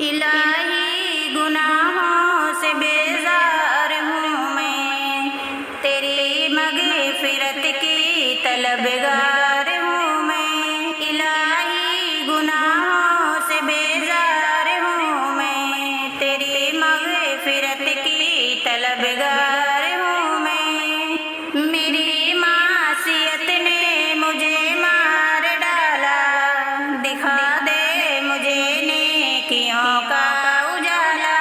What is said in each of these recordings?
الہی گناہوں سے بیزار ہوں میں، تیری مغفرت کی طلبگار ہوں میں، الہی گناہوں سے بیزار ہوں میں، تیری مغفرت کی طلبگار ہوں میں، میری معصیت نے مجھے مار ڈالا، دکھا دے مجھے نیکیوں کا اجالا،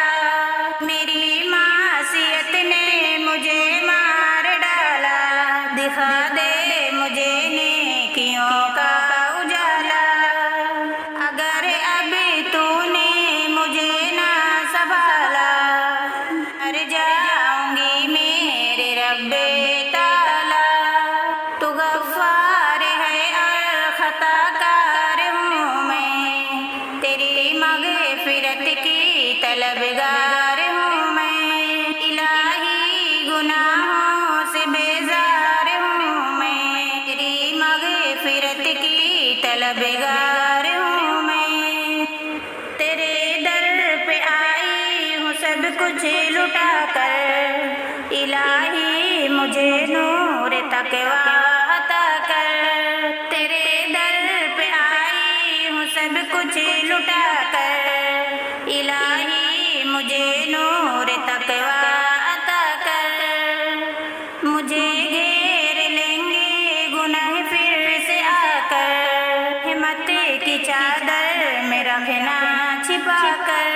میری معصیت نے مجھے مار ڈالا، دکھا دے مجھے نیکیوں کا اجالا، اگر اب تو نے مجھے نہ سنبھالا، مر جاؤں گی میرے رب تعالی، تو غفار ہے اور خطا کار ہوں میں، تیری مغفرت کی طلبگار ہوں میں، الہی گناہوں سے بیزار ہوں میں، تیری مغفرت کی طلبگار ہوں میں، تیرے در پہ آئی ہوں سب کچھ لٹا کر، الہی مجھے نور تقویٰ عطا کر، تیرے در پہ آئی ہوں سب کچھ لٹا کر، الہی مجھے نور تقویٰ عطا کر، مجھے گھیر لیں گے گناہ پھر سے آ کر، ہمت کی چادر میں رکھنا چھپا کر،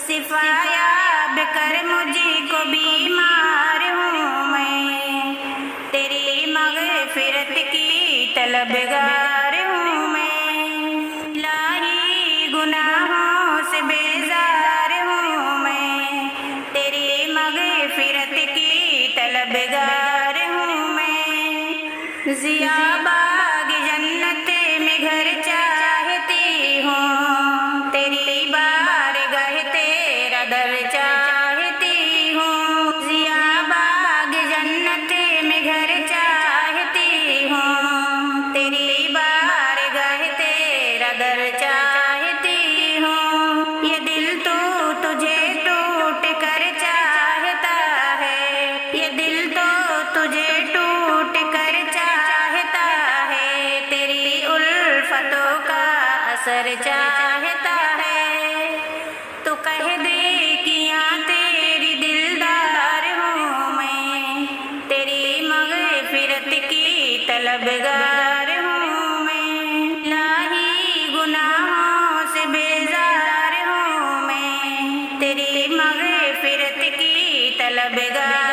شفایاب کر مجھ کو بیمار ہوں میں، تیری مغفرت کی طلبگار ہوں میں، الہی گناہوں سے بیزار ہوں میں، تیری مغفرت کی طلبگار ہوں میں، ضیا باغ جنت میں گھر چاہتی ہوں، تیری بارگاہ تیرا در چاہتی ہوں، ضیا باغ جنت میں گھر چاہتی ہوں، تیری بارگاہ تیرا در چاہتی ہوں، یہ دل تو تجھے ٹوٹ کر چاہتا ہے، یہ دل تو تجھے ٹوٹ کر چاہتا ہے، تیری الفتوں کا اثر چاہتا ہے، تو کہہ دے کیا تیری دلدار ہوں میں، تیری مغفرت کی طلبگار ہوں میں، الہی گناہوں سے بیزار ہوں میں، تیری مغفرت کی طلبگار